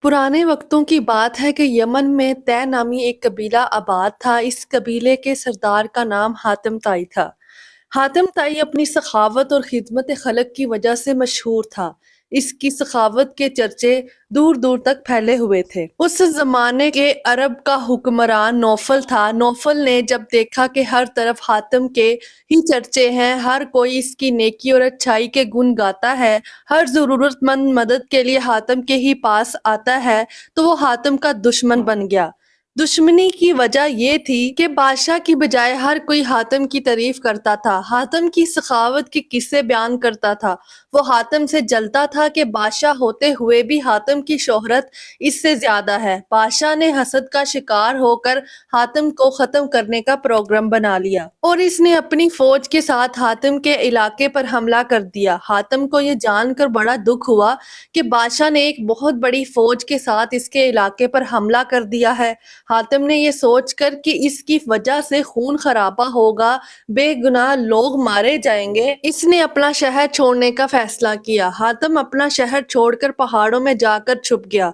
पुराने वक्तों की बात है कि यमन में तय नामी एक कबीला आबाद था। इस कबीले के सरदार का नाम हातिम ताई था। हातिम ताई अपनी सखावत और खिदमत खलक की वजह से मशहूर था। इसकी सखावत के चर्चे दूर दूर तक फैले हुए थे। उस जमाने के अरब का हुक्मरान नौफल था। नौफल ने जब देखा कि हर तरफ हातिम के ही चर्चे हैं, हर कोई इसकी नेकी और अच्छाई के गुण गाता है, हर जरूरतमंद मदद के लिए हातिम के ही पास आता है, तो वो हातिम का दुश्मन बन गया। दुश्मनी की वजह ये थी कि बादशाह की बजाय हर कोई हातिम की तारीफ करता था, हातिम की सखावत के किस्से बयान करता था। वो हातिम से जलता था कि बादशाह होते हुए भी हातिम की शोहरत इससे ज्यादा है। बादशाह ने हसद का शिकार होकर हातिम को खत्म करने का प्रोग्राम बना लिया और इसने अपनी फौज के साथ हातिम के इलाके पर हमला कर दिया। हातिम को ये जानकर बड़ा दुख हुआ कि बादशाह ने एक बहुत बड़ी फौज के साथ इसके इलाके पर हमला कर दिया है। हातिम ने ये सोचकर कि इसकी वजह से खून खराबा होगा, बेगुनाह लोग मारे जाएंगे, इसने अपना शहर छोड़ने का फैसला किया। हातिम अपना शहर छोड़कर पहाड़ों में जाकर छुप गया।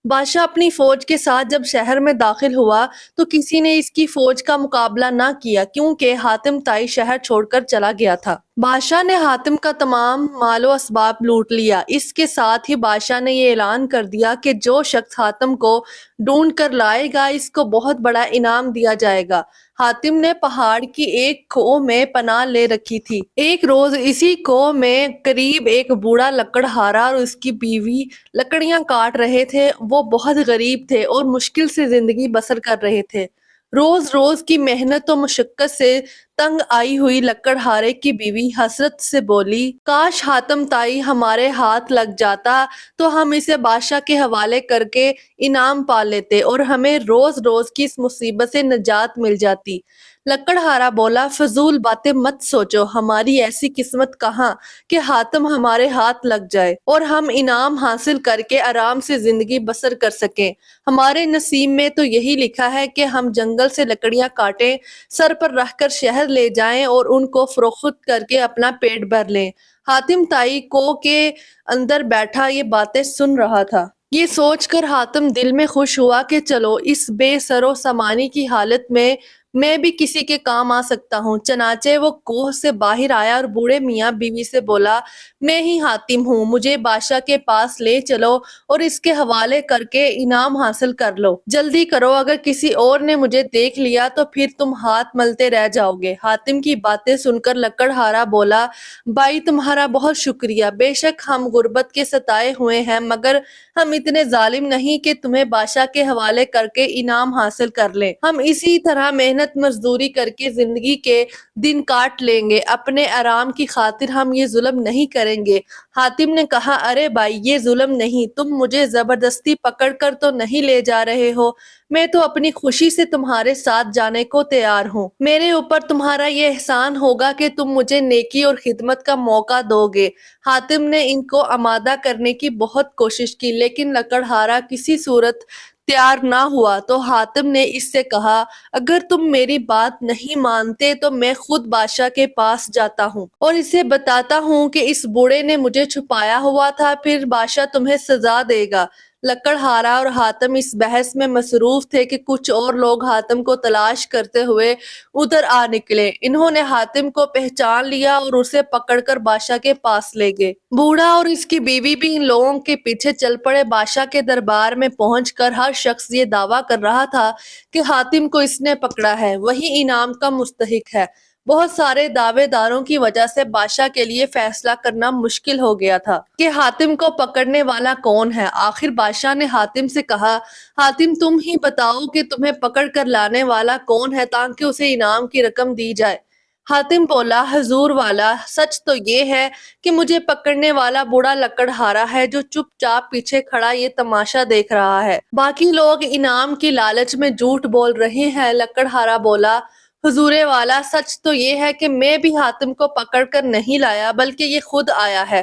बादशाह अपनी फौज के साथ जब शहर में दाखिल हुआ तो किसी ने इसकी फौज का मुकाबला ना किया, क्योंकि हातिम ताई शहर छोड़कर चला गया था। बादशाह ने हातिम का तमाम मालो असबाब लूट लिया। इसके साथ ही बादशाह ने ये ऐलान कर दिया कि जो शख्स हातिम को ढूंढ कर लाएगा, इसको बहुत बड़ा इनाम दिया जाएगा। हातिम ने पहाड़ की एक खो में पनाह ले रखी थी। एक रोज इसी खो में करीब एक बूढ़ा लकड़हारा और उसकी बीवी लकड़ियां काट रहे थे। वो बहुत गरीब थे और मुश्किल से जिंदगी बसर कर रहे थे। रोज रोज की मेहनत और मुशक्कत से तंग आई हुई लकड़हारे की बीवी हसरत से बोली, काश हातिम ताई हमारे हाथ लग जाता तो हम इसे बादशाह के हवाले करके इनाम पा लेते और हमें रोज रोज की इस मुसीबत से निजात मिल जाती। लकड़हारा बोला, फजूल बातें मत सोचो, हमारी ऐसी किस्मत कहाँ कि हातिम हमारे हाथ लग जाए और हम इनाम हासिल करके आराम से जिंदगी बसर कर सकें। हमारे नसीब में तो यही लिखा है कि हम जंगल से लकड़ियां काटें, सर पर रखकर शहर ले जाएं और उनको फरोख्त करके अपना पेट भर लें। हातिम ताई को के अंदर बैठा ये बातें सुन रहा था। ये सोचकर हातिम दिल में खुश हुआ कि चलो इस बेसरो सामानी की हालत में मैं भी किसी के काम आ सकता हूँ। चनाचे वो कोह से बाहर आया और बूढ़े मियाँ बीवी से बोला, मैं ही हातिम हूँ, मुझे बादशाह के पास ले चलो और इसके हवाले करके इनाम हासिल कर लो। जल्दी करो, अगर किसी और ने मुझे देख लिया तो फिर तुम हाथ मलते रह जाओगे। हातिम की बातें सुनकर लकड़हारा बोला, भाई तुम्हारा बहुत शुक्रिया, बेशक हम गुर्बत के सताए हुए हैं, मगर हम इतने जालिम नहीं कि तुम्हें बादशाह के हवाले करके इनाम हासिल कर लें। हम इसी तरह मेहनत मजदूरी करके जिंदगी के दिन काट लेंगे, अपने आराम की खातिर हम ये जुल्म नहीं करेंगे। हातिम ने कहा, अरे भाई ये जुल्म नहीं, तुम मुझे जबरदस्ती पकड़कर तो नहीं ले जा रहे हो, मैं तो अपनी खुशी से तुम्हारे साथ जाने को तैयार हूँ। मेरे ऊपर तुम्हारा ये एहसान होगा कि तुम मुझे नेकी और खिदमत का मौका दोगे। हातिम ने इनको आमादा करने की बहुत कोशिश की, लेकिन लकड़हारा किसी सूरत तैयार ना हुआ। तो हातिम ने इससे कहा, अगर तुम मेरी बात नहीं मानते तो मैं खुद बादशाह के पास जाता हूँ और इसे बताता हूँ कि इस बूढ़े ने मुझे छुपाया हुआ था, फिर बादशाह तुम्हें सजा देगा। लकड़हारा और हातिम इस बहस में मसरूफ थे कि कुछ और लोग हातिम को तलाश करते हुए उधर आ निकले। इन्होंने हातिम को पहचान लिया और उसे पकड़कर बादशाह के पास ले गए। बूढ़ा और इसकी बीवी भी इन लोगों के पीछे चल पड़े। बादशाह के दरबार में पहुंचकर हर शख्स ये दावा कर रहा था कि हातिम को इसने पकड़ा है, वही इनाम का मुस्तहिक है। बहुत सारे दावेदारों की वजह से बादशाह के लिए फैसला करना मुश्किल हो गया था कि हातिम को पकड़ने वाला कौन है। आखिर बादशाह ने हातिम से कहा, हातिम तुम ही बताओ कि तुम्हें पकड़ कर लाने वाला कौन है, ताकि उसे इनाम की रकम दी जाए। हातिम बोला, हजूर वाला, सच तो ये है कि मुझे पकड़ने वाला बूढ़ा लकड़हारा है जो चुपचाप पीछे खड़ा ये तमाशा देख रहा है। बाकी लोग इनाम की लालच में झूठ बोल रहे हैं। लकड़हारा बोला, हुजूरे वाला, सच तो ये है कि मैं भी हातिम को पकड़ कर नहीं लाया, बल्कि ये खुद आया है।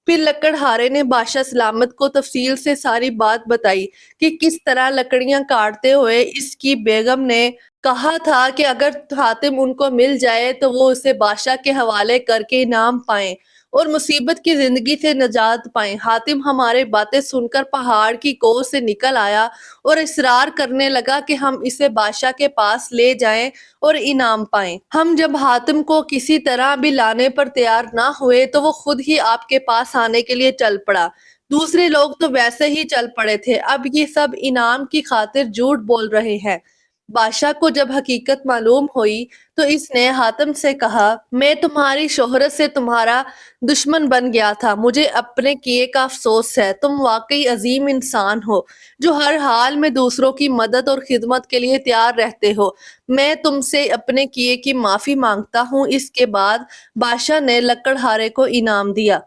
फिर लकड़हारे ने बादशाह सलामत को तफसील से सारी बात बताई कि किस तरह लकड़ियां काटते हुए इसकी बेगम ने कहा था कि अगर हातिम उनको मिल जाए तो वो उसे बादशाह के हवाले करके इनाम पाए। اور مصیبت کی زندگی سے نجات پائیں۔ حاتم ہمارے باتیں سن کر پہاڑ کی کوہ سے نکل آیا اور اصرار کرنے لگا کہ ہم اسے بادشاہ کے پاس لے جائیں اور انعام پائیں۔ ہم جب حاتم کو کسی طرح بھی لانے پر تیار نہ ہوئے تو وہ خود ہی آپ کے پاس آنے کے لیے چل پڑا۔ دوسرے لوگ تو ویسے ہی چل پڑے تھے، اب یہ سب انعام کی خاطر جھوٹ بول رہے ہیں۔ بادشاہ کو جب حقیقت معلوم ہوئی تو اس نے حاتم سے کہا، میں تمہاری شہرت سے تمہارا دشمن بن گیا تھا، مجھے اپنے کیے کا افسوس ہے۔ تم واقعی عظیم انسان ہو جو ہر حال میں دوسروں کی مدد اور خدمت کے لیے تیار رہتے ہو۔ میں تم سے اپنے کیے کی معافی مانگتا ہوں۔ اس کے بعد بادشاہ نے لکڑہارے کو انعام دیا،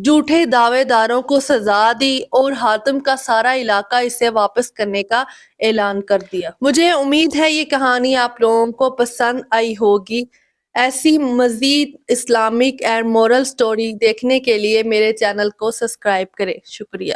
جھوٹے دعوے داروں کو سزا دی اور حاتم کا سارا علاقہ اسے واپس کرنے کا اعلان کر دیا۔ مجھے امید ہے یہ کہانی آپ لوگوں کو پسند آئی ہوگی۔ ایسی مزید اسلامک اینڈ مورل سٹوری دیکھنے کے لیے میرے چینل کو سبسکرائب کریں۔ شکریہ۔